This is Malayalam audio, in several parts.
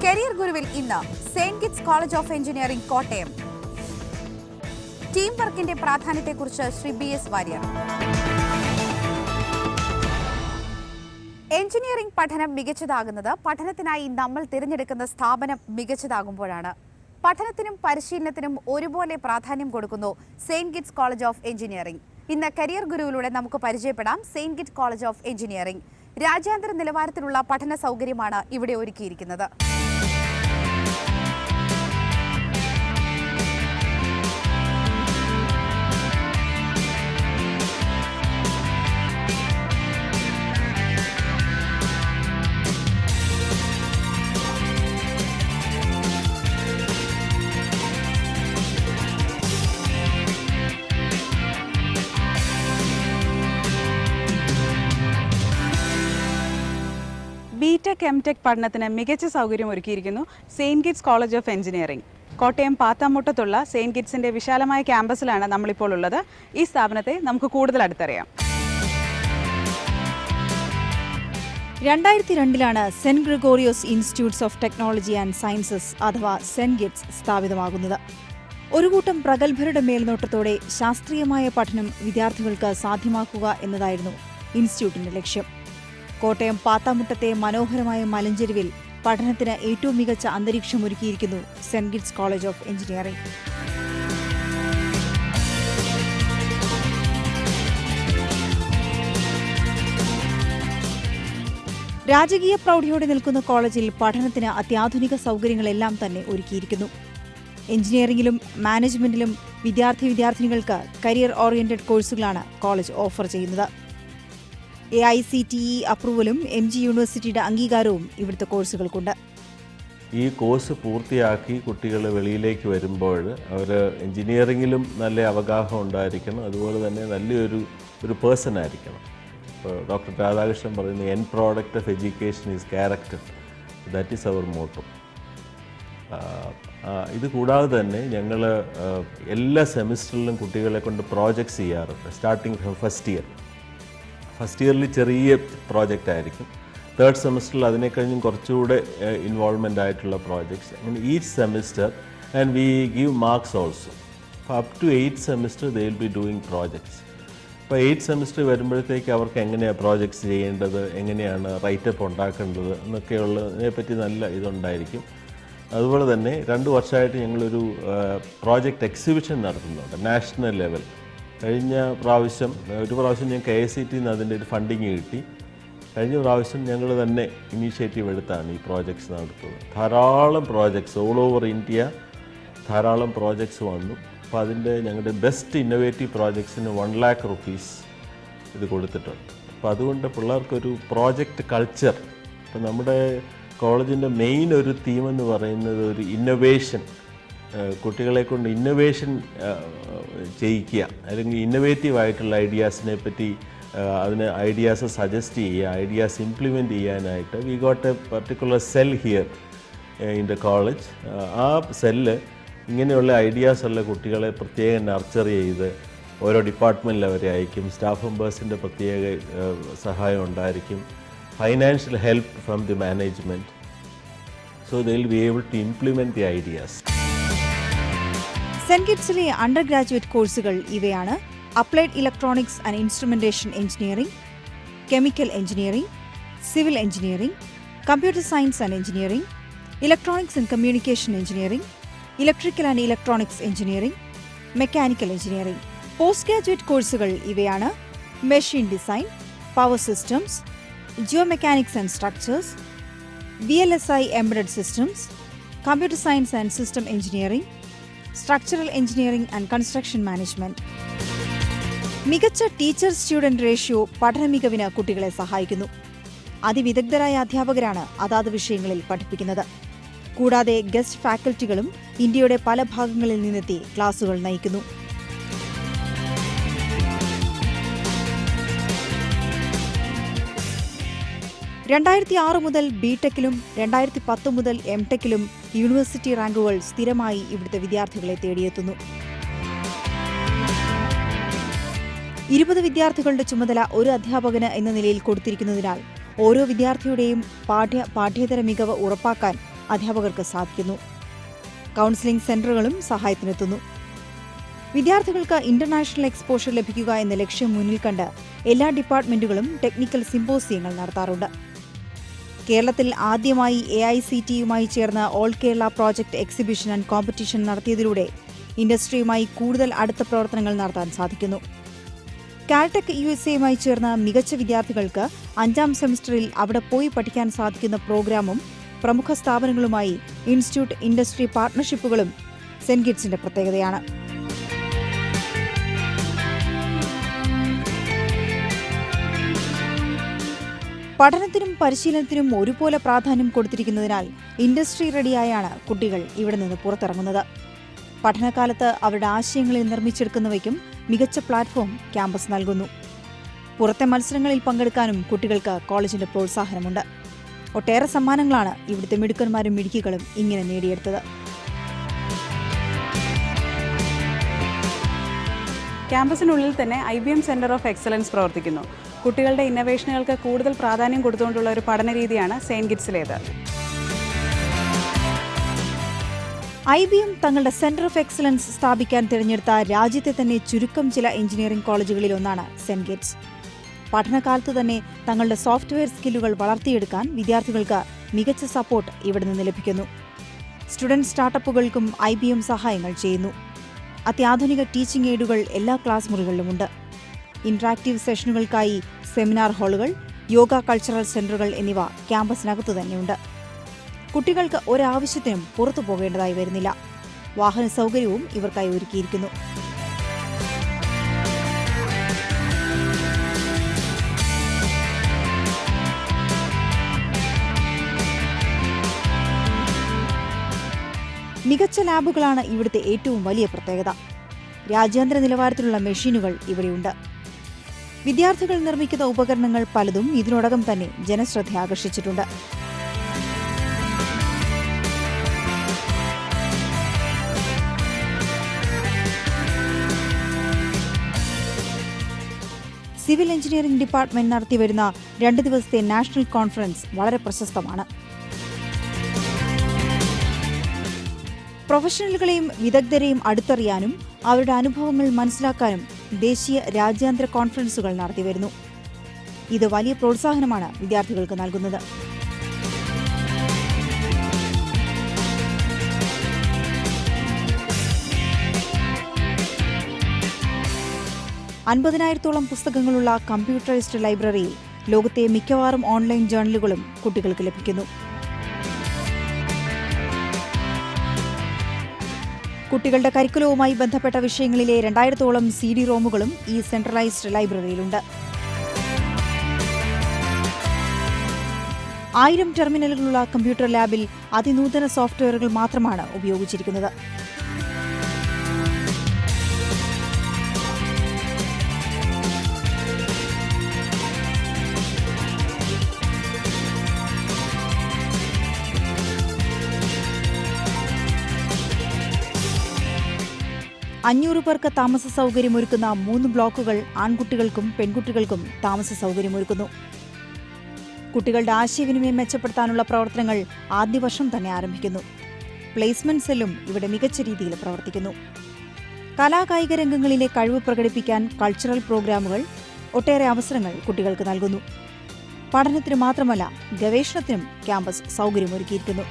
കരിയർ ഗുരുവിൽ ഇന്ന് Saint kits college of engineering Kottayam. Team വർക്കിന്റെ പ്രാധാന്യത്തെക്കുറിച്ച് ശ്രീ BS വാര്യർ. എഞ്ചിനീയറിംഗ് പഠനം മികച്ചതാകുന്നത് പഠനത്തിനായി നമ്മൾ തിരഞ്ഞെടുക്കുന്ന സ്ഥാപനം മികച്ചതാകുമ്പോഴാണ്. പഠനത്തിനും പരിശീലനത്തിനും ഒരുപോലെ പ്രാധാന്യം കൊടുക്കുന്നു Saint kits college of engineering. ഇന്ന് കരിയർ ഗുരുവിലൂടെ നമുക്ക് പരിചയപ്പെടാം Saint kits college of engineering. രാജ്യാന്തര നിലവാരത്തിലുള്ള പഠന സൗകര്യമാണ് ഇവിടെ ഒരുക്കിയിരിക്കുന്നത്. ബിടെക് എംടെക് പഠനത്തിന് മികച്ച സൗകര്യം ഒരുക്കിയിരിക്കുന്നു Saintgits college of engineering. Kottayam പാത്താമുട്ടത്തുള്ള സെയിന്റ് കിറ്റ്സിന്റെ വിശാലമായ ക്യാമ്പസിലാണ് നമ്മളിപ്പോൾ ഉള്ളത്. ഈ സ്ഥാപനത്തെ നമുക്ക് കൂടുതൽ അടുത്തറിയാം. 2002 saint Gregorios institutes of technology and sciences അഥവാ സെന്റ് കിറ്റ്സ് സ്ഥാപിതമാകുന്നത്. ഒരു കൂട്ടം പ്രഗത്ഭരുടെ മേൽനോട്ടത്തോടെ ശാസ്ത്രീയമായ പഠനം വിദ്യാർത്ഥികൾക്ക് സാധ്യമാക്കുക എന്നതായിരുന്നു ഇൻസ്റ്റിറ്റ്യൂട്ടിന്റെ ലക്ഷ്യം. കോട്ടയം പാത്താമുട്ടത്തെ മനോഹരമായ മലഞ്ചെരുവിൽ പഠനത്തിന് ഏറ്റവും മികച്ച അന്തരീക്ഷം ഒരുക്കിയിരിക്കുന്നു saint kits college of engineering. രാജകീയ പ്രൗഢിയോടെ നിൽക്കുന്ന കോളേജിൽ പഠനത്തിന് അത്യാധുനിക സൗകര്യങ്ങളെല്ലാം തന്നെ ഒരുക്കിയിരിക്കുന്നു. എഞ്ചിനീയറിംഗിലും മാനേജ്മെന്റിലും വിദ്യാർത്ഥിനികൾക്ക് കരിയർ ഓറിയന്റഡ് കോഴ്സുകളാണ് കോളേജ് ഓഫർ ചെയ്യുന്നത്. AICTE അപ്രൂവലും MG യൂണിവേഴ്സിറ്റിയുടെ അംഗീകാരവും ഇവിടുത്തെ കോഴ്സുകൾക്കുണ്ട്. ഈ കോഴ്സ് പൂർത്തിയാക്കി കുട്ടികൾ വെളിയിലേക്ക് വരുമ്പോൾ അവർ എൻജിനീയറിങ്ങിലും നല്ല അവഗാഹം ഉണ്ടായിരിക്കണം, അതുപോലെ തന്നെ നല്ലൊരു പേഴ്സൺ ആയിരിക്കണം. ഇപ്പോൾ ഡോക്ടർ രാധാകൃഷ്ണൻ പറയുന്ന end product of education is character, that is our motto. ഇത് കൂടാതെ തന്നെ ഞങ്ങൾ എല്ലാ സെമിസ്റ്ററിലും കുട്ടികളെ കൊണ്ട് പ്രോജക്ട്സ് ചെയ്യാറുണ്ട്. സ്റ്റാർട്ടിങ് ഫ്രം ഫസ്റ്റ് ഇയറിൽ ചെറിയ പ്രോജക്റ്റ് ആയിരിക്കും. തേർഡ് സെമിസ്റ്ററിൽ അതിനെ കഴിഞ്ഞും കുറച്ചുകൂടെ ഇൻവോൾവ്മെൻ്റ് ആയിട്ടുള്ള പ്രോജക്ട്സ്. അങ്ങനെ each semester and we give marks also. അപ്പോൾ up to 8th semester they will be doing projects. അപ്പോൾ 8th സെമിസ്റ്റർ വരുമ്പോഴത്തേക്ക് അവർക്ക് എങ്ങനെയാണ് പ്രോജക്ട്സ് ചെയ്യേണ്ടത്, എങ്ങനെയാണ് റൈറ്റപ്പ് ഉണ്ടാക്കേണ്ടത് എന്നൊക്കെയുള്ളതിനെപ്പറ്റി നല്ല ഇതുണ്ടായിരിക്കും. അതുപോലെ തന്നെ 2 വർഷമായിട്ട് ഞങ്ങളൊരു പ്രോജക്റ്റ് എക്സിബിഷൻ നടത്തുന്നുണ്ട് നാഷണൽ ലെവൽ. കഴിഞ്ഞ പ്രാവശ്യം ഞങ്ങൾക്ക് AICTE അതിൻ്റെ ഒരു ഫണ്ടിങ് കിട്ടി. കഴിഞ്ഞ പ്രാവശ്യം ഞങ്ങൾ തന്നെ ഇനീഷ്യേറ്റീവ് എടുത്താണ് ഈ പ്രോജക്ട്സ് നടത്തുന്നത്. ധാരാളം പ്രോജക്ട്സ് ഓൾ ഓവർ ഇന്ത്യ ധാരാളം പ്രോജക്ട്സ് വന്നു. അപ്പോൾ അതിൻ്റെ ഞങ്ങളുടെ ബെസ്റ്റ് ഇന്നോവേറ്റീവ് പ്രോജക്ട്സിന് 1 lakh rupees ഇത് കൊടുത്തിട്ടുണ്ട്. അപ്പോൾ അതുകൊണ്ട് പിള്ളേർക്കൊരു പ്രോജക്റ്റ് കൾച്ചർ. ഇപ്പോൾ നമ്മുടെ കോളേജിൻ്റെ മെയിൻ ഒരു തീമെന്ന് പറയുന്നത് ഒരു ഇന്നൊവേഷൻ, കുട്ടികളെ കൊണ്ട് ഇന്നൊവേഷൻ ചെയ്യിക്കുക, അല്ലെങ്കിൽ ഇന്നൊവേറ്റീവ് ആയിട്ടുള്ള ഐഡിയാസിനെ പറ്റി അതിന് ഐഡിയാസ് സജസ്റ്റ് ചെയ്യുക, ഐഡിയാസ് ഇംപ്ലിമെൻറ്റ് ചെയ്യാനായിട്ട് we got A particular cell here in the college. ആ സെല്ല് ഇങ്ങനെയുള്ള ഐഡിയാസ് ഉള്ള കുട്ടികളെ പ്രത്യേകം നർച്ചർ ചെയ്ത് ഓരോ ഡിപ്പാർട്ട്മെൻറ്റിൽ അവരെ അയക്കും. സ്റ്റാഫ് മെമ്പേഴ്സിൻ്റെ പ്രത്യേക സഹായം ഉണ്ടായിരിക്കും. Financial help from the management. So they will be able to implement the ideas. സെന്റ് കിറ്റ്സിലെ അണ്ടർ ഗ്രാജുവേറ്റ് കോഴ്സുകൾ ഇവയാണ്: applied electronics and instrumentation engineering, chemical engineering, civil engineering, computer science and engineering, electronics and communication engineering, electrical and electronics engineering, mechanical engineering. Post graduate കോഴ്സുകൾ ഇവയാണ്: machine design, power systems, geomechanics and structures, VLSI embedded systems, computer science and system engineering, structural engineering and construction management. മികച്ച ടീച്ചർ സ്റ്റുഡന്റ് റേഷ്യോ പഠന മികവിന് കുട്ടികളെ സഹായിക്കുന്നു. അതിവിദഗ്ധരായ അധ്യാപകരാണ് അതാത് വിഷയങ്ങളിൽ പഠിപ്പിക്കുന്നത്. കൂടാതെ ഗസ്റ്റ് ഫാക്കൽറ്റികളും ഇന്ത്യയുടെ പല ഭാഗങ്ങളിൽ നിന്നെത്തി ക്ലാസുകൾ നയിക്കുന്നു. 2006 മുതൽ ബിടെക്കിലും 2010 മുതൽ എംടെക്കിലും യൂണിവേഴ്സിറ്റി റാങ്കുകൾ സ്ഥിരമായി ഇവിടുത്തെ വിദ്യാർത്ഥികളെ തേടിയെത്തുന്നു. 20 വിദ്യാർത്ഥികളുടെ ചുമതല ഒരു അധ്യാപകന് എന്ന നിലയിൽ കൊടുത്തിരിക്കുന്നതിനാൽ ഓരോ വിദ്യാർത്ഥിയുടെയും പാഠ്യേതര മികവ് ഉറപ്പാക്കാൻ അധ്യാപകർക്ക് സാധിക്കുന്നു. കൗൺസിലിംഗ് സെന്ററുകളും സഹായത്തിനെത്തുന്നു. വിദ്യാർത്ഥികൾക്ക് ഇന്റർനാഷണൽ എക്സ്പോഷർ ലഭിക്കുക എന്ന ലക്ഷ്യം മുന്നിൽ കണ്ട് എല്ലാ ഡിപ്പാർട്ട്മെന്റുകളും ടെക്നിക്കൽ സിമ്പോസിയങ്ങൾ നടത്താറുണ്ട്. കേരളത്തിൽ ആദ്യമായി AICTEയുമായി ചേർന്ന് all Kerala project exhibition and competition നടത്തിയതിലൂടെ ഇൻഡസ്ട്രിയുമായി കൂടുതൽ അടുത്ത പ്രവർത്തനങ്ങൾ നടത്താൻ സാധിക്കുന്നു. കാൽടെക് USA ചേർന്ന് മികച്ച വിദ്യാർത്ഥികൾക്ക് 5ാം സെമസ്റ്ററിൽ അവിടെ പോയി പഠിക്കാൻ സാധിക്കുന്ന പ്രോഗ്രാമും പ്രമുഖ സ്ഥാപനങ്ങളുമായി ഇൻസ്റ്റിറ്റ്യൂട്ട് ഇൻഡസ്ട്രി പാർട്ട്ണർഷിപ്പുകളും സെന്റ് കിഡ്സിന്റെ പ്രത്യേകതയാണ്. പഠനത്തിനും പരിശീലനത്തിനും ഒരുപോലെ പ്രാധാന്യം കൊടുത്തിരിക്കുന്നതിനാൽ ഇൻഡസ്ട്രി റെഡിയായാണ് കുട്ടികൾ ഇവിടെ നിന്ന് പുറത്തിറങ്ങുന്നത്. പഠനകാലത്ത് അവരുടെ ആശയങ്ങളിൽ നിർമ്മിച്ചെടുക്കുന്നവയ്ക്കും മികച്ച പ്ലാറ്റ്ഫോം ക്യാമ്പസ് നൽകുന്നു. പുറത്തെ മത്സരങ്ങളിൽ പങ്കെടുക്കാനും കുട്ടികൾക്ക് കോളേജിന്റെ പ്രോത്സാഹനമുണ്ട്. ഒട്ടേറെ സമ്മാനങ്ങളാണ് ഇവിടുത്തെ മിടുക്കന്മാരും മിടുക്കികളും ഇങ്ങനെ നേടിയെടുത്തത്. ക്യാമ്പസിനുള്ളിൽ തന്നെ IBM സെന്റർ ഓഫ് എക്സലൻസ് പ്രവർത്തിക്കുന്നു. കുട്ടികളുടെ ഇന്നവേഷനുകൾക്ക് കൂടുതൽ പ്രാധാന്യം കൊടുത്തുകൊണ്ടുള്ള ഒരു പഠന രീതിയാണ് സെയിന്റ് കിഡ്സിലേത്. IBM തങ്ങളുടെ സെന്റർ ഓഫ് എക്സലൻസ് സ്ഥാപിക്കാൻ തിരഞ്ഞെടുത്ത രാജ്യത്തെ തന്നെ ചുരുക്കം ചില എഞ്ചിനീയറിംഗ് കോളേജുകളിൽ ഒന്നാണ് സെന്റ് കിഡ്സ്. പഠനകാലത്ത് തന്നെ തങ്ങളുടെ സോഫ്റ്റ്വെയർ സ്കില്ലുകൾ വളർത്തിയെടുക്കാൻ വിദ്യാർത്ഥികൾക്ക് മികച്ച സപ്പോർട്ട് ഇവിടെ നിന്ന് ലഭിക്കുന്നു. സ്റ്റുഡന്റ് സ്റ്റാർട്ടപ്പുകൾക്കും IBM സഹായങ്ങൾ ചെയ്യുന്നു. അത്യാധുനിക ടീച്ചിംഗ് എയ്ഡുകൾ എല്ലാ ക്ലാസ് മുറികളിലുമുണ്ട്. ഇന്ററാക്റ്റീവ് സെഷനുകൾക്കായി സെമിനാർ ഹാളുകൾ, യോഗ കൾച്ചറൽ സെന്ററുകൾ എന്നിവ ക്യാമ്പസിനകത്തു തന്നെയുണ്ട്. കുട്ടികൾക്ക് ഒരാവശ്യത്തിനും പുറത്തു പോകേണ്ടതായി വരുന്നില്ല. വാഹന സൗകര്യവും ഇവർക്കായി ഒരുക്കിയിരിക്കുന്നു. മികച്ച ലാബുകളാണ് ഇവിടുത്തെ ഏറ്റവും വലിയ പ്രത്യേകത. രാജ്യാന്തര നിലവാരത്തിലുള്ള മെഷീനുകൾ ഇവിടെയുണ്ട്. വിദ്യാർത്ഥികൾ നിർമ്മിക്കുന്ന ഉപകരണങ്ങൾ പലതും ഇതിനോടകം തന്നെ ജനശ്രദ്ധ ആകർഷിച്ചിട്ടുണ്ട്. സിവിൽ എഞ്ചിനീയറിംഗ് ഡിപ്പാർട്ട്മെന്റ് നടത്തിവരുന്ന 2 ദിവസത്തെ നാഷണൽ കോൺഫറൻസ് വളരെ പ്രശസ്തമാണ്. പ്രൊഫഷണലുകളെയും വിദഗ്ധരെയും അടുത്തറിയാനും അവരുടെ അനുഭവങ്ങൾ മനസ്സിലാക്കാനും ദേശീയ രാജ്യാന്തര കോൺഫറൻസുകൾ നടത്തിവരുന്നു. ഇത് വലിയ പ്രോത്സാഹനമാണ് വിദ്യാർത്ഥികൾക്ക് നൽകുന്നത്. അൻപതിനായിരത്തോളം പുസ്തകങ്ങളുള്ള കമ്പ്യൂട്ടറൈസ്ഡ് ലൈബ്രറിയിൽ ലോകത്തെ മിക്കവാറും ഓൺലൈൻ ജേർണലുകളും കുട്ടികൾക്ക് ലഭിക്കുന്നു. കുട്ടികളുടെ കരിക്കുലവുമായി ബന്ധപ്പെട്ട വിഷയങ്ങളിലെ 2000-ഓളം CD-ROMുകളും ഈ സെൻട്രലൈസ്ഡ് ലൈബ്രറിയിലുണ്ട്. 1000 ടെർമിനലുകളുള്ള കമ്പ്യൂട്ടർ ലാബിൽ അതിനൂതന സോഫ്റ്റ്വെയറുകൾ മാത്രമാണ് ഉപയോഗിച്ചിരിക്കുന്നത്. അഞ്ഞൂറ് പേർക്ക് താമസ സൗകര്യമൊരുക്കുന്ന 3 ബ്ലോക്കുകൾ ആൺകുട്ടികൾക്കും പെൺകുട്ടികൾക്കും താമസ സൗകര്യമൊരുക്കുന്നു. കുട്ടികളുടെ ആശയവിനിമയം മെച്ചപ്പെടുത്താനുള്ള പ്രവർത്തനങ്ങൾ ആദ്യ വർഷം തന്നെ ആരംഭിക്കുന്നു. പ്ലേസ്മെന്റ് സെല്ലും ഇവിടെ മികച്ച രീതിയിൽ പ്രവർത്തിക്കുന്നു. കലാകായിക രംഗങ്ങളിലെ കഴിവ് പ്രകടിപ്പിക്കാൻ കൾച്ചറൽ പ്രോഗ്രാമുകൾ, ഒട്ടേറെ അവസരങ്ങൾ കുട്ടികൾക്ക് നൽകുന്നു. പഠനത്തിന് മാത്രമല്ല ഗവേഷണത്തിനും ക്യാമ്പസ് സൗകര്യമൊരുക്കിയിരിക്കുന്നു.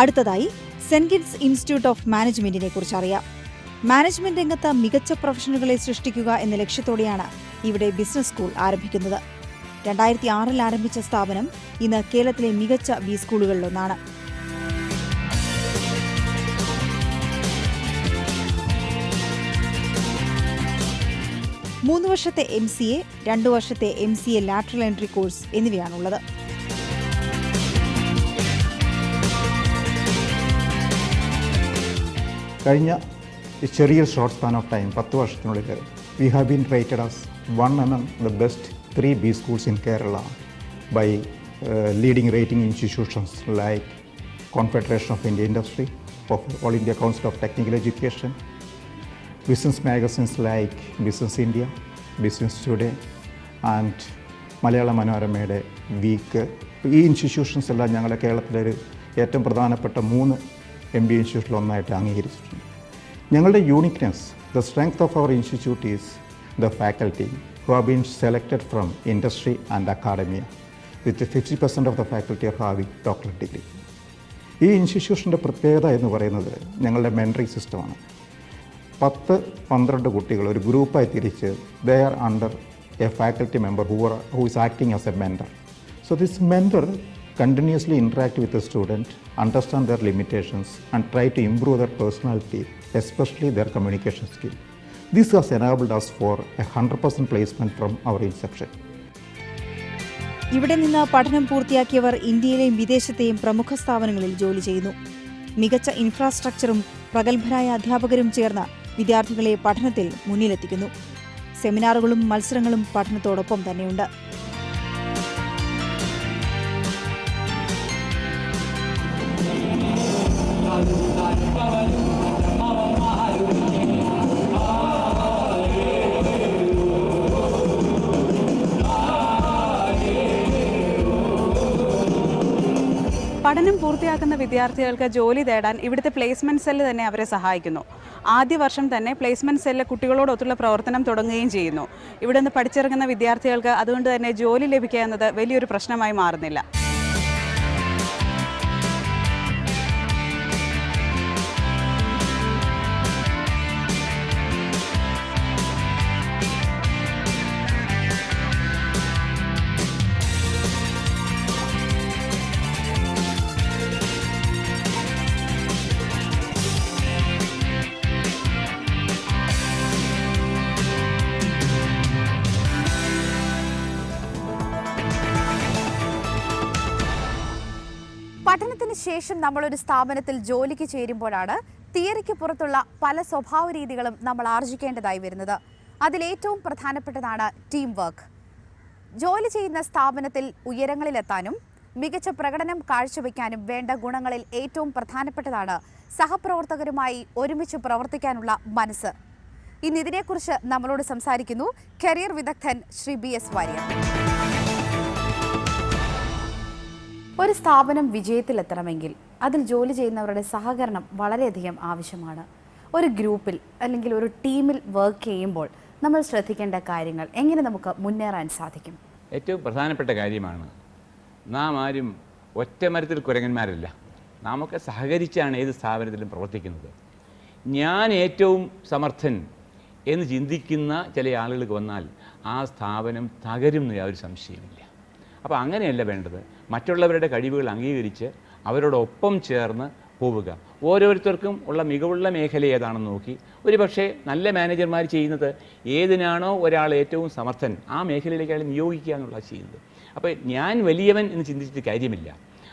അടുത്തതായി സെന്റ് കിഡ്സ് ഇൻസ്റ്റിറ്റ്യൂട്ട് ഓഫ് മാനേജ്മെന്റിനെ കുറിച്ച് അറിയാം. മാനേജ്മെന്റ് രംഗത്ത് മികച്ച പ്രൊഫഷണലുകളെ സൃഷ്ടിക്കുക എന്ന ലക്ഷ്യത്തോടെയാണ് ഇവിടെ ബിസിനസ് സ്കൂൾ ആരംഭിക്കുന്നത്. 2006-ൽ ആരംഭിച്ച സ്ഥാപനം ഇന്ന് കേരളത്തിലെ മികച്ച ബി സ്കൂളുകളിലൊന്നാണ്. മൂന്ന് വർഷത്തെ MCA, 2 വർഷത്തെ MCA ലാറ്ററൽ എൻട്രി കോഴ്സ് എന്നിവയാണുള്ളത്. കഴിഞ്ഞ ചെറിയ ഷോർട്ട് സ്പാൻ ഓഫ് ടൈം 10 വർഷത്തിനുള്ളിൽ we have been rated as one among the best 3 B schools in Kerala by leading rating institutions like Confederation of Indian Industry, of All India Council of Technical Education, business magazines like Business India, Business Today and മലയാള മനോരമയുടെ വീക്ക്. ഈ ഇൻസ്റ്റിറ്റ്യൂഷൻസ് എല്ലാം ഞങ്ങളുടെ കേരളത്തിലെ ഏറ്റവും പ്രധാനപ്പെട്ട 3 MBA ഇൻസ്റ്റിറ്റ്യൂഷനിൽ ഒന്നായിട്ട് അംഗീകരിച്ചിട്ടുണ്ട്. ഞങ്ങളുടെ uniqueness, the strength of our institute is the faculty who have been selected from industry and academia, with 50% of the faculty are having doctorate degree. ഈ ഇൻസ്റ്റിറ്റ്യൂഷൻ്റെ പ്രത്യേകത എന്ന് പറയുന്നത് ഞങ്ങളുടെ മെൻറ്ററിങ് സിസ്റ്റമാണ്. 10-12 കുട്ടികൾ ഒരു ഗ്രൂപ്പായി തിരിച്ച് they are under A faculty member who is acting as a mentor. So this mentor continuously interact with the student, understand their limitations and try to improve their personality, especially their communication skill. This has enabled us for a 100% placement from our inception. ഇവിടെ നിന്ന് പഠനം പൂർത്തിയാക്കിയവർ ഇന്ത്യയിലെയും വിദേശത്തെയും പ്രമുഖ സ്ഥാപനങ്ങളിൽ ജോലി ചെയ്യുന്നു. മികച്ച ഇൻഫ്രാസ്ട്രക്ചറും പ്രഗത്ഭരായ അധ്യാപകരും ചേർന്ന് വിദ്യാർത്ഥികളെ പഠനത്തിൽ മുന്നിലെത്തിക്കുന്നു. സെമിനാറുകളും മത്സരങ്ങളും പഠനത്തോടൊപ്പം തന്നെയുണ്ട്. പഠനം പൂർത്തിയാക്കുന്ന വിദ്യാർത്ഥികൾക്ക് ജോലി തേടാൻ ഇവിടുത്തെ പ്ലേസ്മെൻറ്റ് സെല്ല് തന്നെ അവരെ സഹായിക്കുന്നു. ആദ്യ വർഷം തന്നെ പ്ലേസ്മെൻറ്റ് സെല്ല് കുട്ടികളോടൊത്തുള്ള പ്രവർത്തനം തുടങ്ങുകയും ചെയ്യുന്നു. ഇവിടെ നിന്ന് പഠിച്ചിറങ്ങുന്ന വിദ്യാർത്ഥികൾക്ക് അതുകൊണ്ട് തന്നെ ജോലി ലഭിക്കുക എന്നത് വലിയൊരു പ്രശ്നമായി മാറുന്നില്ല. പഠനത്തിന് ശേഷം നമ്മളൊരു സ്ഥാപനത്തിൽ ജോലിക്ക് ചേരുമ്പോഴാണ് തിയറിക്ക് പുറത്തുള്ള പല സ്വഭാവ രീതികളും നമ്മൾ ആർജിക്കേണ്ടതായി വരുന്നത്. അതിലേറ്റവും പ്രധാനപ്പെട്ടതാണ് ടീം വർക്ക്. ജോലി ചെയ്യുന്ന സ്ഥാപനത്തിൽ ഉയരങ്ങളിലെത്താനും മികച്ച പ്രകടനം കാഴ്ചവെക്കാനും വേണ്ട ഗുണങ്ങളിൽ ഏറ്റവും പ്രധാനപ്പെട്ടതാണ് സഹപ്രവർത്തകരുമായി ഒരുമിച്ച് പ്രവർത്തിക്കാനുള്ള മനസ്സ്. ഇന്ന് ഇതിനെക്കുറിച്ച് നമ്മളോട് സംസാരിക്കുന്നു കരിയർ വിദഗ്ധൻ ശ്രീ BS വാര്യർ. ഒരു സ്ഥാപനം വിജയത്തിലെത്തണമെങ്കിൽ അതിൽ ജോലി ചെയ്യുന്നവരുടെ സഹകരണം വളരെയധികം ആവശ്യമാണ്. ഒരു ഗ്രൂപ്പിൽ അല്ലെങ്കിൽ ഒരു ടീമിൽ വർക്ക് ചെയ്യുമ്പോൾ നമ്മൾ ശ്രദ്ധിക്കേണ്ട കാര്യങ്ങൾ എങ്ങനെ നമുക്ക് മുന്നേറാൻ സാധിക്കും? ഏറ്റവും പ്രധാനപ്പെട്ട കാര്യമാണ് നാം ആരും ഒറ്റ മരത്തിൽ കുരങ്ങന്മാരല്ല. നാമൊക്കെ സഹകരിച്ചാണ് ഏത് സ്ഥാപനത്തിലും പ്രവർത്തിക്കുന്നത്. ഞാൻ ഏറ്റവും സമർത്ഥൻ എന്ന് ചിന്തിക്കുന്ന ചില ആളുകൾക്ക് വന്നാൽ ആ സ്ഥാപനം തകരുമെന്ന് യാതൊരു സംശയമില്ല. അപ്പോൾ അങ്ങനെയല്ല വേണ്ടത്. മറ്റുള്ളവരുടെ കഴിവുകൾ അംഗീകരിച്ച് അവരോടൊപ്പം ചേർന്ന് പോവുക. ഓരോരുത്തർക്കും ഉള്ള മികവുള്ള മേഖല ഏതാണെന്ന് നോക്കി ഒരു പക്ഷേ നല്ല മാനേജർമാർ ചെയ്യുന്നത് ഏതിനാണോ ഒരാൾ ഏറ്റവും സമർത്ഥൻ ആ മേഖലയിലേക്ക് അയാൾ നിയോഗിക്കുക എന്നുള്ള ചെയ്യുന്നത്. അപ്പോൾ ഞാൻ വലിയവൻ എന്ന് ചിന്തിച്ചിട്ട് കാര്യമില്ല.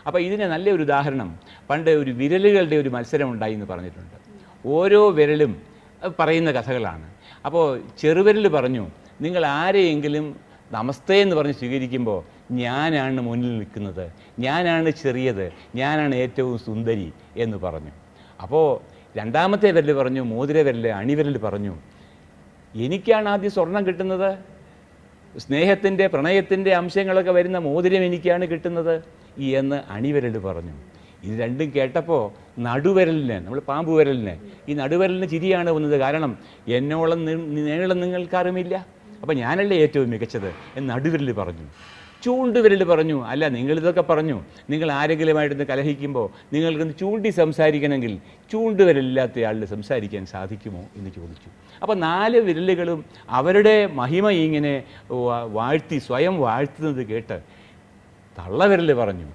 അപ്പോൾ ഇതിന് നല്ലൊരു ഉദാഹരണം പണ്ട് ഒരു വിരലുകളുടെ ഒരു മത്സരം ഉണ്ടായി എന്ന് പറഞ്ഞിട്ടുണ്ട്. ഓരോ വിരലും പറയുന്ന കഥകളാണ്. അപ്പോൾ ചെറുവിരൽ പറഞ്ഞു, നിങ്ങൾ ആരെയെങ്കിലും നമസ്തേ എന്ന് പറഞ്ഞ് സ്വീകരിക്കുമ്പോൾ ഞാനാണ് മുന്നിൽ നിൽക്കുന്നത്, ഞാനാണ് ചെറിയത്, ഞാനാണ് ഏറ്റവും സുന്ദരി എന്ന് പറഞ്ഞു. അപ്പോൾ രണ്ടാമത്തെ വിരൽ പറഞ്ഞു, മോതിര വിരൽ അണിവിരൽ പറഞ്ഞു, എനിക്കാണ് ആദ്യം സ്വർണം കിട്ടുന്നത്, സ്നേഹത്തിൻ്റെ പ്രണയത്തിൻ്റെ അംശങ്ങളൊക്കെ വരുന്ന മോതിരം എനിക്കാണ് കിട്ടുന്നത് എന്ന് അണിവിരൽ പറഞ്ഞു. ഇത് രണ്ടും കേട്ടപ്പോൾ നടുവിരലിന്, നമ്മൾ പാമ്പ് വിരലിന്, ഈ നടുവിരലിന് ചിരിയാണ് വന്നത്. കാരണം എന്നോളം നീളം നിങ്ങൾക്കാറുമില്ല, അപ്പോൾ ഞാനല്ലേ ഏറ്റവും മികച്ചത് എന്ന് നടുവിരൽ പറഞ്ഞു. ചൂണ്ടുവിരൽ പറഞ്ഞു, അല്ല നിങ്ങളിതൊക്കെ പറഞ്ഞു, നിങ്ങൾ ആരെങ്കിലുമായിട്ടൊന്ന് കലഹിക്കുമ്പോൾ നിങ്ങൾക്കൊന്ന് ചൂണ്ടി സംസാരിക്കണമെങ്കിൽ ചൂണ്ടുവിരലില്ലാത്ത ആളിൽ സംസാരിക്കാൻ സാധിക്കുമോ എന്ന് ചോദിച്ചു. അപ്പോൾ 4 വിരലുകളും അവരുടെ മഹിമ ഇങ്ങനെ വാഴ്ത്തി സ്വയം വാഴ്ത്തുന്നത് കേട്ട് തള്ളവിരൽ പറഞ്ഞു,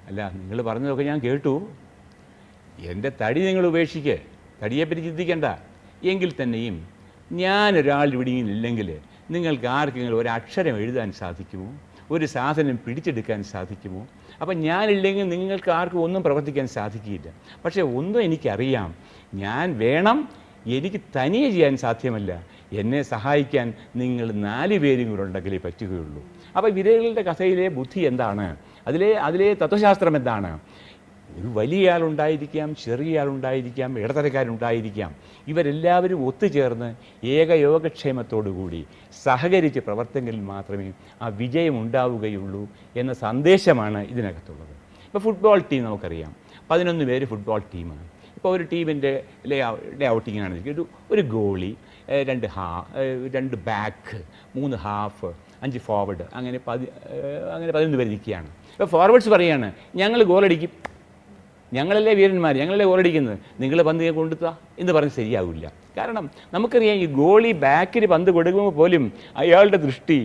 അല്ല നിങ്ങൾ പറഞ്ഞതൊക്കെ ഞാൻ കേട്ടു, എൻ്റെ തടി നിങ്ങൾ ഉപേക്ഷിക്കുക, തടിയെപ്പറ്റി ചിന്തിക്കേണ്ട, എങ്കിൽ തന്നെയും ഞാനൊരാൾ ഇവിടെ ഇല്ലെങ്കിൽ നിങ്ങൾക്ക് ആർക്കെങ്കിലും ഒരക്ഷരം എഴുതാൻ സാധിക്കുമോ, ഒരു സാധനം പിടിച്ചെടുക്കാൻ സാധിക്കുമോ? അപ്പം ഞാനില്ലെങ്കിൽ നിങ്ങൾക്ക് ആർക്കും ഒന്നും പ്രവർത്തിക്കാൻ സാധിക്കില്ല. പക്ഷേ ഒന്നും എനിക്കറിയാം, ഞാൻ വേണം, എനിക്ക് തനിയെ ചെയ്യാൻ സാധ്യമല്ല, എന്നെ സഹായിക്കാൻ നിങ്ങൾ 4 പേരും കൂടെ ഉണ്ടെങ്കിലേ പറ്റുകയുള്ളൂ. അപ്പോൾ വിരലുകളുടെ കഥയിലെ ബുദ്ധി എന്താണ്, അതിലെ തത്വശാസ്ത്രം എന്താണ്? ഒരു വലിയ ആളുണ്ടായിരിക്കാം, ചെറിയ ആളുണ്ടായിരിക്കാം, ഇടത്തരക്കാരുണ്ടായിരിക്കാം. ഇവരെല്ലാവരും ഒത്തുചേർന്ന് ഏകയോഗക്ഷേമത്തോടുകൂടി സഹകരിച്ച് പ്രവർത്തനങ്ങളിൽ മാത്രമേ ആ വിജയം ഉണ്ടാവുകയുള്ളൂ എന്ന സന്ദേശമാണ് ഇതിനകത്തുള്ളത്. ഇപ്പോൾ ഫുട്ബോൾ ടീം നമുക്കറിയാം, 11 പേര് ഫുട്ബോൾ ടീമാണ്. ഇപ്പോൾ ഒരു ടീമിൻ്റെ ലേ ഔട്ടിങ്ങാണെന്നിരിക്കും, ഒരു ഗോളി, 2 ബാക്ക്, 3 ഹാഫ്, 5 ഫോർവേഡ്, അങ്ങനെ 11 പേര് നിൽക്കുകയാണ്. ഇപ്പോൾ ഫോർവേഡ്സ് പറയുകയാണ്, ഞങ്ങൾ ഗോളടിക്കും, ഞങ്ങളല്ലേ വീരന്മാർ, ഞങ്ങളല്ലേ ഗോളടിക്കുന്നത്, നിങ്ങൾ പന്ത് കൊണ്ടുത്താ എന്ന് പറഞ്ഞ് ശരിയാവില്ല. കാരണം നമുക്കറിയാം, ഈ ഗോളി ബാക്കിൽ പന്ത് കൊടുക്കുമ്പോൾ പോലും അയാളുടെ ദൃഷ്ടി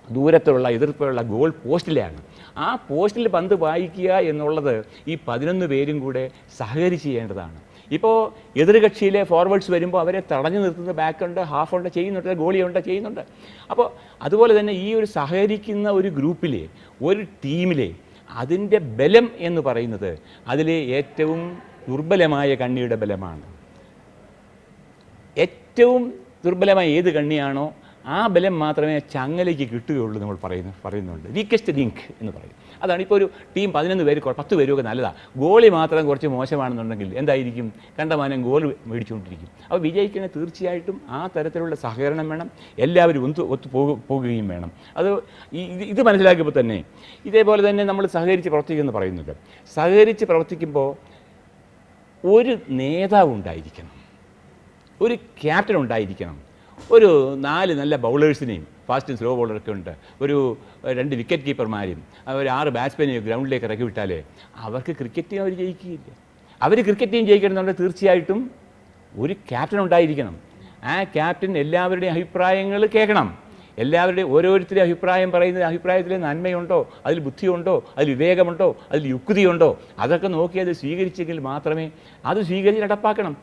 ദൂരത്തുള്ള എതിർപ്പുള്ള ഗോൾ പോസ്റ്റിലാണ്. ആ പോസ്റ്റിൽ പന്ത് വായിക്കുക എന്നുള്ളത് ഈ 11 പേരും കൂടെ സഹകരിച്ച് ചെയ്യേണ്ടതാണ്. ഇപ്പോൾ എതിർകക്ഷിയിലെ ഫോർവേഡ്സ് വരുമ്പോൾ അവരെ തടഞ്ഞു നിർത്തുന്ന ബാക്കുണ്ട്, ഹാഫുണ്ട്, ചെയ്യുന്നുണ്ട്, ഗോളിയുണ്ട്, ചെയ്യുന്നുണ്ട്. അപ്പോൾ അതുപോലെ തന്നെ ഈ ഒരു സഹകരിക്കുന്ന ഒരു ഗ്രൂപ്പിലെ, ഒരു ടീമിലെ അതിൻ്റെ ബലം എന്ന് പറയുന്നത് അതിലെ ഏറ്റവും ദുർബലമായ കണ്ണിയുടെ ബലമാണ്. ഏറ്റവും ദുർബലമായ ഏത് കണ്ണിയാണോ ആ ബലം മാത്രമേ ചങ്ങലയ്ക്ക് കിട്ടുകയുള്ളൂ. നമ്മൾ പറയുന്നുണ്ട് വീക്കസ്റ്റ് ലിങ്ക് എന്ന് പറയും. അതാണ് ഇപ്പോൾ ഒരു ടീം 11 പേര് 10 പേരൊക്കെ നല്ലതാണ്, ഗോളി മാത്രം കുറച്ച് മോശമാണെന്നുണ്ടെങ്കിൽ എന്തായിരിക്കും, കണ്ടമാനം ഗോൾ മേടിച്ചുകൊണ്ടിരിക്കും. അപ്പോൾ വിജയിക്കണേ തീർച്ചയായിട്ടും ആ തരത്തിലുള്ള സഹകരണം വേണം, എല്ലാവരും പോകുകയും വേണം. അത് ഇത് മനസ്സിലാക്കിയപ്പോൾ തന്നെ ഇതേപോലെ തന്നെ നമ്മൾ സഹകരിച്ച് പ്രവർത്തിക്കുമെന്ന് പറയുന്നുണ്ട്. സഹകരിച്ച് പ്രവർത്തിക്കുമ്പോൾ ഒരു നേതാവ് ഉണ്ടായിരിക്കണം, ഒരു ക്യാപ്റ്റൻ ഉണ്ടായിരിക്കണം, ഒരു 4 നല്ല ബൗളേഴ്സിനെയും, ഫാസ്റ്റ് ആൻഡ് സ്ലോ ബോളറൊക്കെ ഉണ്ട്, ഒരു 2 വിക്കറ്റ് കീപ്പർമാരും, ഒരു 6 ബാറ്റ്സ്മാനെയും ഗ്രൗണ്ടിലേക്ക് ഇറക്കി വിട്ടാൽ അവർക്ക് ക്രിക്കറ്റ് ടീം അവർ ജയിക്കുകയില്ല. അവർ ക്രിക്കറ്റ് ടീം ജയിക്കണമെന്നുണ്ടെങ്കിൽ തീർച്ചയായിട്ടും ഒരു ക്യാപ്റ്റൻ ഉണ്ടായിരിക്കണം. ആ ക്യാപ്റ്റൻ എല്ലാവരുടെയും അഭിപ്രായങ്ങൾ കേൾക്കണം. എല്ലാവരുടെയും ഓരോരുത്തരുടെയും അഭിപ്രായം പറയുന്ന അഭിപ്രായത്തിൽ നന്മയുണ്ടോ, അതിൽ ബുദ്ധിയുണ്ടോ, അതിൽ വിവേകമുണ്ടോ, അതിൽ യുക്തിയുണ്ടോ, അതൊക്കെ നോക്കി അത് സ്വീകരിച്ചെങ്കിൽ മാത്രമേ അത് സ്വീകരിച്ച് നടപ്പാക്കണം.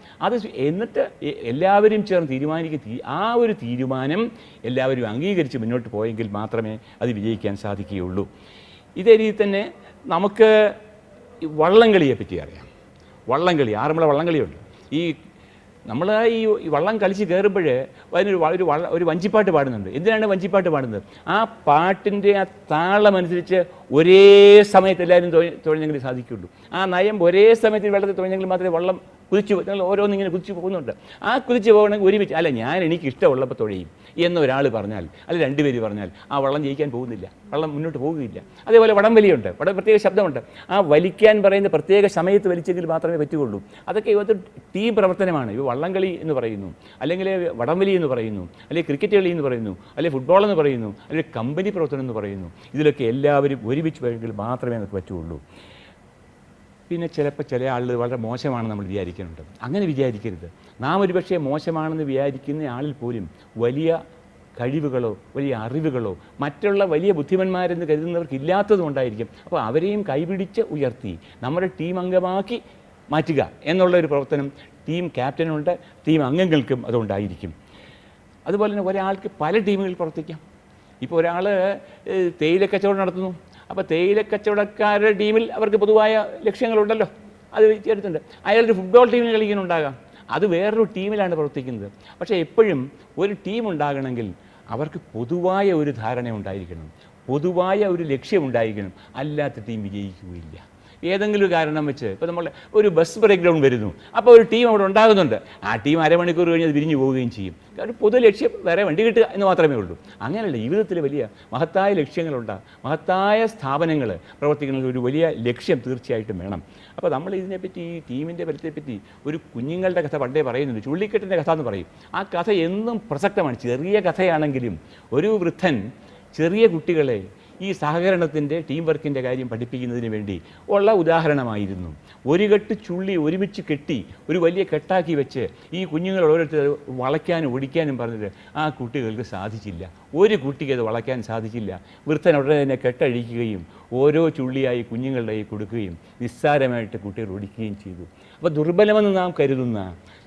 എന്നിട്ട് എല്ലാവരും ചേർന്ന് തീരുമാനിക്കുക. ആ ഒരു തീരുമാനം എല്ലാവരും അംഗീകരിച്ച് മുന്നോട്ട് പോയെങ്കിൽ മാത്രമേ അത് വിജയിക്കാൻ സാധിക്കുകയുള്ളൂ. ഇതേ രീതിയിൽ തന്നെ നമുക്ക് വള്ളംകളിയെ പറ്റി അറിയാം. വള്ളംകളി, ആറന്മുള വള്ളംകളിയുണ്ട്. നമ്മൾ ഈ വള്ളം കളിച്ച് കയറുമ്പോൾ ഒരു വഞ്ചിപ്പാട്ട് പാടുന്നുണ്ട്. എന്തിനാണ് വഞ്ചിപ്പാട്ട് പാടുന്നത്? ആ പാട്ടിൻ്റെ ആ താളമനുസരിച്ച് ഒരേ സമയത്ത് എല്ലാവരും തുഴഞ്ഞെങ്കിൽ സാധിക്കുകയുള്ളൂ. ആ നയം ഒരേ സമയത്ത് വെള്ളത്തിൽ തുഴഞ്ഞെങ്കിൽ മാത്രമേ വള്ളം ഞങ്ങൾ ഓരോന്നിങ്ങനെ കുതിച്ച് പോകുന്നുണ്ട്. ആ കുതിച്ച് പോകണമെങ്കിൽ ഒരുമിച്ച്, അല്ല എനിക്ക് ഇഷ്ടമുള്ളപ്പോൾ തുഴയും എന്നൊരാൾ പറഞ്ഞാൽ, അല്ല 2 പേര് പറഞ്ഞാൽ ആ വള്ളം ജയിക്കാൻ പോകുന്നില്ല, വള്ളം മുന്നോട്ട് പോകുകയില്ല. അതേപോലെ വടംവലിയുണ്ട്, പ്രത്യേക ശബ്ദമുണ്ട്. ആ വലിക്കാൻ പറയുന്ന പ്രത്യേക സമയത്ത് വലിച്ചെങ്കിൽ മാത്രമേ പറ്റുകയുള്ളൂ. അതൊക്കെ ഇവത്ത് ടീം പ്രവർത്തനമാണ്. ഇവ വള്ളംകളി എന്ന് പറയുന്നു, അല്ലെങ്കിൽ വടംവലി എന്ന് പറയുന്നു, അല്ലെങ്കിൽ ക്രിക്കറ്റ് കളി എന്ന് പറയുന്നു, അല്ലെങ്കിൽ ഫുട്ബോൾ എന്ന് പറയുന്നു, അല്ലെങ്കിൽ കമ്പനി പ്രവർത്തനം എന്ന് പറയുന്നു. ഇതിലൊക്കെ എല്ലാവരും ഒരുമിച്ച് പോയെങ്കിൽ മാത്രമേ നമുക്ക് പറ്റുകയുള്ളൂ. പിന്നെ ചിലപ്പോൾ ചില ആളുകൾ വളരെ മോശമാണെന്ന് നമ്മൾ വിചാരിക്കുന്നുണ്ട്. അങ്ങനെ വിചാരിക്കരുത്. നാം ഒരുപക്ഷെ മോശമാണെന്ന് വിചാരിക്കുന്ന ആളിൽ പോലും വലിയ കഴിവുകളോ വലിയ അറിവുകളോ മറ്റുള്ള വലിയ ബുദ്ധിമന്മാരെന്ന് കരുതുന്നവർക്ക് ഇല്ലാത്തതുകൊണ്ടായിരിക്കും. അപ്പോൾ അവരെയും കൈപിടിച്ച് ഉയർത്തി നമ്മുടെ ടീം അംഗമാക്കി മാറ്റുക എന്നുള്ള ഒരു പ്രവർത്തനം ടീം ക്യാപ്റ്റനുണ്ട്, ടീം അംഗങ്ങൾക്കും അതുകൊണ്ടായിരിക്കും. അതുപോലെ തന്നെ ഒരാൾക്ക് പല ടീമുകളിൽ പ്രവർത്തിക്കാം. ഇപ്പോൾ ഒരാൾ തേയില കച്ചവടം നടത്തുന്നു. അപ്പോൾ തേയില കച്ചവടക്കാരുടെ ടീമിൽ അവർക്ക് പൊതുവായ ലക്ഷ്യങ്ങളുണ്ടല്ലോ, അത് എടുത്തുണ്ട്. അയാളൊരു ഫുട്ബോൾ ടീമിൽ കളിക്കുന്നുണ്ടാകാം, അത് വേറൊരു ടീമിലാണ് പ്രവർത്തിക്കുന്നത്. പക്ഷേ എപ്പോഴും ഒരു ടീം ഉണ്ടാകണമെങ്കിൽ അവർക്ക് പൊതുവായ ഒരു ധാരണ ഉണ്ടായിരിക്കണം, പൊതുവായ ഒരു ലക്ഷ്യമുണ്ടായിരിക്കണം. അല്ലാത്ത ടീം വിജയിക്കുകയില്ല. ഏതെങ്കിലും കാരണം വെച്ച് ഇപ്പോൾ നമ്മൾ ഒരു ബസ് ബ്രേക്ക് ഡൗൺ വരുന്നു, അപ്പോൾ ഒരു ടീം അവിടെ ഉണ്ടാകുന്നുണ്ട്. ആ ടീം അരമണിക്കൂർ കഴിഞ്ഞ് അത് വിരിഞ്ഞു പോവുകയും ചെയ്യും. കാരണം പൊതു ലക്ഷ്യം വേറെ വണ്ടി കിട്ടുക എന്ന് മാത്രമേ ഉള്ളൂ. അങ്ങനെയല്ല, ജീവിതത്തിൽ വലിയ മഹത്തായ ലക്ഷ്യങ്ങളുണ്ട്, മഹത്തായ സ്ഥാപനങ്ങൾ പ്രവർത്തിക്കുന്ന ഒരു വലിയ ലക്ഷ്യം തീർച്ചയായിട്ടും വേണം. അപ്പോൾ നമ്മൾ ഇതിനെപ്പറ്റി, ഈ ടീമിൻ്റെ ബലത്തെപ്പറ്റി ഒരു കുഞ്ഞുങ്ങളുടെ കഥ പണ്ടേ പറയുന്നുണ്ട്, ചുള്ളിക്കെട്ടിൻ്റെ കഥ എന്ന് പറയും. ആ കഥ എന്നും പ്രസക്തമാണ്. ചെറിയ കഥയാണെങ്കിലും ഒരു വൃദ്ധൻ ചെറിയ കുട്ടികളെ ഈ സഹകരണത്തിൻ്റെ, ടീം വർക്കിൻ്റെ കാര്യം പഠിപ്പിക്കുന്നതിന് വേണ്ടി ഉള്ള ഉദാഹരണമായിരുന്നു. ഒരു കെട്ട് ചുള്ളി ഒരുമിച്ച് കെട്ടി ഒരു വലിയ കെട്ടാക്കി വെച്ച് ഈ കുഞ്ഞുങ്ങൾ ഓരോരുത്തർ വളയ്ക്കാനും ഒടിക്കാനും പറഞ്ഞിട്ട് ആ കുട്ടികൾക്ക് സാധിച്ചില്ല. ഒരു കുട്ടിക്ക് അത് വളയ്ക്കാൻ സാധിച്ചില്ല. വൃദ്ധൻ ഉടനെ തന്നെ കെട്ടഴിക്കുകയും ഓരോ ചുള്ളിയായി കുഞ്ഞുങ്ങളുടെ കയ്യിൽ കൊടുക്കുകയും നിസ്സാരമായിട്ട് കുട്ടികൾ ഒടിക്കുകയും ചെയ്തു. അപ്പോൾ ദുർബലമെന്ന് നാം കരുതുന്ന,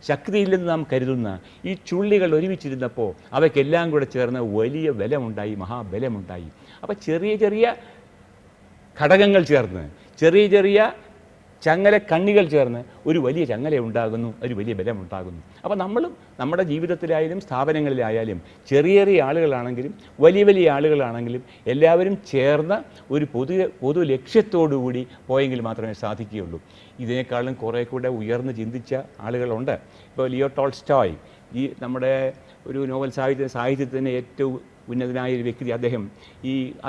ശക്തിയില്ലെന്ന് നാം കരുതുന്ന ഈ ചുള്ളികൾ ഒരുമിച്ചിരുന്നപ്പോൾ അവയ്ക്കെല്ലാം കൂടെ ചേർന്ന് വലിയ ബലമുണ്ടായി, മഹാബലമുണ്ടായി. അപ്പോൾ ചെറിയ ചെറിയ ഘടകങ്ങൾ ചേർന്ന്, ചെറിയ ചെറിയ ചങ്ങല കണ്ണികൾ ചേർന്ന് ഒരു വലിയ ചങ്ങല ഉണ്ടാകുന്നു, ഒരു വലിയ ബലമുണ്ടാകുന്നു. അപ്പോൾ നമ്മളും നമ്മുടെ ജീവിതത്തിലായാലും സ്ഥാപനങ്ങളിലായാലും ചെറിയ ചെറിയ ആളുകളാണെങ്കിലും വലിയ വലിയ ആളുകളാണെങ്കിലും എല്ലാവരും ചേർന്ന ഒരു പൊതു ലക്ഷ്യത്തോടുകൂടി പോയെങ്കിൽ മാത്രമേ സാധിക്കുകയുള്ളൂ. ഇതിനേക്കാളും കുറേ കൂടെ ഉയർന്ന് ചിന്തിച്ച ആളുകളുണ്ട്. ഇപ്പോൾ ലിയോ ടോൾസ്റ്റോയ്, ഈ നമ്മുടെ ഒരു നോവൽ സാഹിത്യത്തിന് ഏറ്റവും ഉന്നതനായ ഒരു വ്യക്തി,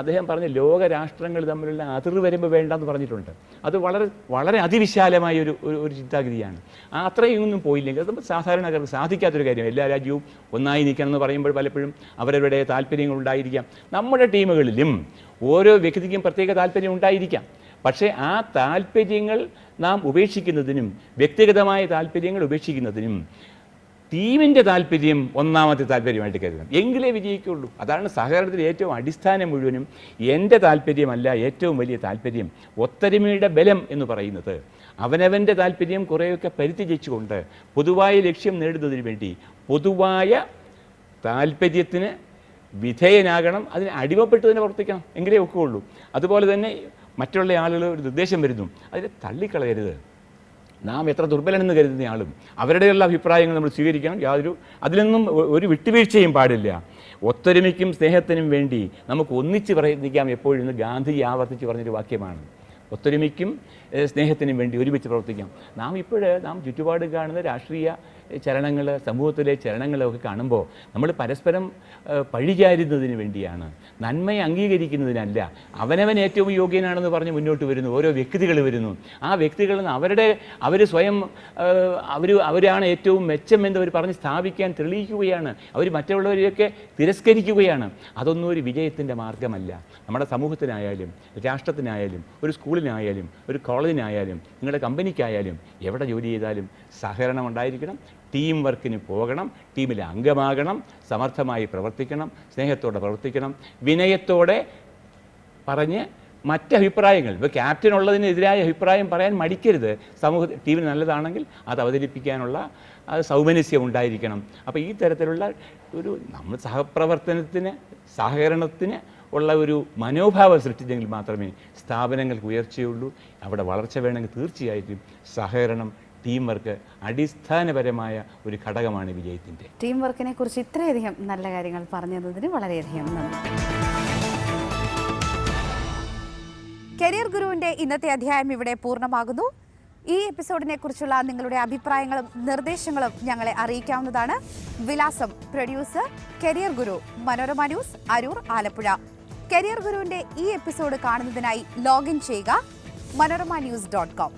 അദ്ദേഹം പറഞ്ഞ ലോകരാഷ്ട്രങ്ങൾ തമ്മിലുള്ള അതിർവരമ്പ് വേണ്ടെന്ന് പറഞ്ഞിട്ടുണ്ട്. അത് വളരെ വളരെ അതിവിശാലമായ ഒരു ചിന്താഗതിയാണ്. അത്രയൊന്നും പോയില്ലെങ്കിൽ അത് സാധാരണക്കാർക്ക് സാധിക്കാത്തൊരു കാര്യം. എല്ലാ രാജ്യവും ഒന്നായി നിൽക്കണം എന്ന് പറയുമ്പോൾ പലപ്പോഴും അവരവരുടെ താല്പര്യങ്ങൾ ഉണ്ടായിരിക്കാം. നമ്മുടെ ടീമുകളിലും ഓരോ വ്യക്തിക്കും പ്രത്യേക താല്പര്യം ഉണ്ടായിരിക്കാം. പക്ഷേ ആ താല്പര്യങ്ങൾ നാം ഉപേക്ഷിക്കുന്നതിനും വ്യക്തിഗതമായ താല്പര്യങ്ങൾ ഉപേക്ഷിക്കുന്നതിനും ടീമിൻ്റെ താല്പര്യം ഒന്നാമത്തെ താല്പര്യമായിട്ട് കരുതണം, എങ്കിലേ വിജയിക്കുള്ളൂ. അതാണ് സഹകരണത്തിൻ്റെ ഏറ്റവും അടിസ്ഥാനം മുഴുവനും. എൻ്റെ താല്പര്യമല്ല ഏറ്റവും വലിയ താല്പര്യം. ഒത്തൊരുമയുടെ ബലം എന്ന് പറയുന്നത് അവനവൻ്റെ താല്പര്യം കുറേയൊക്കെ പരിത്യജിച്ചുകൊണ്ട് പൊതുവായ ലക്ഷ്യം നേടുന്നതിന് വേണ്ടി പൊതുവായ താല്പര്യത്തിന് വിധേയനാകണം, അതിന് അടിമപ്പെട്ട് തന്നെ പ്രവർത്തിക്കണം, എങ്കിലേ ഒക്കെയുള്ളൂ. അതുപോലെ തന്നെ മറ്റുള്ള ആളുകൾ ഒരു നിർദ്ദേശം വരുന്നു, അതിനെ തള്ളിക്കളയരുത്. നാം എത്ര ദുർബലനെന്ന് കരുതുന്നയാളും അവരുടെയുള്ള അഭിപ്രായങ്ങൾ നമ്മൾ സ്വീകരിക്കണം. അതിലൊന്നും ഒരു വിട്ടുവീഴ്ചയും പാടില്ല. ഒത്തൊരുമയ്ക്കും സ്നേഹത്തിനും വേണ്ടി നമുക്ക് ഒന്നിച്ച് പ്രയത്നിക്കാം എപ്പോഴും ഗാന്ധിജി ആവർത്തിച്ച് പറഞ്ഞൊരു വാക്യമാണ്. ഒത്തൊരുമയ്ക്കും സ്നേഹത്തിനും വേണ്ടി ഒരുമിച്ച് പ്രവർത്തിക്കാം. നാം ചുറ്റുപാട് കാണുന്ന രാഷ്ട്രീയ ചലനങ്ങൾ, സമൂഹത്തിലെ ചലനങ്ങളൊക്കെ കാണുമ്പോൾ നമ്മൾ പരസ്പരം പഴിചാരുന്നതിന് വേണ്ടിയാണ്, നന്മയെ അംഗീകരിക്കുന്നതിനല്ല. അവനവൻ ഏറ്റവും യോഗ്യനാണെന്ന് പറഞ്ഞ് മുന്നോട്ട് വരുന്നു ഓരോ വ്യക്തികൾ വരുന്നു. ആ വ്യക്തികളിൽ നിന്ന് അവർ സ്വയം അവരാണ് ഏറ്റവും മെച്ചം എന്ന് അവർ പറഞ്ഞ് സ്ഥാപിക്കാൻ തെളിയിക്കുകയാണ്. അവർ മറ്റുള്ളവരെയൊക്കെ തിരസ്കരിക്കുകയാണ്. അതൊന്നും ഒരു വിജയത്തിൻ്റെ മാർഗമല്ല. നമ്മുടെ സമൂഹത്തിനായാലും രാഷ്ട്രത്തിനായാലും ഒരു സ്കൂളിനായാലും ഒരു കോളേജിനായാലും നിങ്ങളുടെ കമ്പനിക്കായാലും എവിടെ ജോലി ചെയ്താലും സഹകരണം ഉണ്ടായിരിക്കണം. ടീം വർക്കിന് പോകണം, ടീമിലെ അംഗമാകണം, സമർത്ഥമായി പ്രവർത്തിക്കണം, സ്നേഹത്തോടെ പ്രവർത്തിക്കണം, വിനയത്തോടെ പറഞ്ഞ് മറ്റഭിപ്രായങ്ങൾ, ഇപ്പോൾ ക്യാപ്റ്റനുള്ളതിനെതിരായ അഭിപ്രായം പറയാൻ മടിക്കരുത്. ടീമിന് നല്ലതാണെങ്കിൽ അത് അവതരിപ്പിക്കാനുള്ള സൗമനസ്യം ഉണ്ടായിരിക്കണം. അപ്പോൾ ഈ തരത്തിലുള്ള നമ്മൾ സഹകരണത്തിന് ഉള്ള ഒരു മനോഭാവം സൃഷ്ടിച്ചെങ്കിൽ മാത്രമേ സ്ഥാപനങ്ങൾക്ക് ഉയർച്ചയുള്ളൂ. അവിടെ വളർച്ച വേണമെങ്കിൽ തീർച്ചയായിട്ടും സഹകരണം, ടീം വർക്ക് അടിസ്ഥാനപരമായ ഒരു ഘടകമാണ് വിജയത്തിൻ്റെ. ടീം വർക്കിനെ കുറിച്ച് ഇത്രയധികം നല്ല കാര്യങ്ങൾ പറഞ്ഞതിന് വളരെയധികം നന്ദി. കരിയർ ഗുരുവിൻ്റെ ഇന്നത്തെ അധ്യായം ഇവിടെ പൂർണ്ണമാകുന്നു. ഈ എപ്പിസോഡിനെ കുറിച്ചുള്ള നിങ്ങളുടെ അഭിപ്രായങ്ങളും നിർദ്ദേശങ്ങളും ഞങ്ങളെ അറിയിക്കാവുന്നതാണ്. വിലാസം: പ്രൊഡ്യൂസർ കരിയർ ഗുരു, മനോരമ ന്യൂസ്, അരൂർ, ആലപ്പുഴ. കരിയർ ഗുരുവിൻ്റെ ഈ എപ്പിസോഡ് കാണുന്നതിനായി ലോഗിൻ ചെയ്യുക manoromanews.com.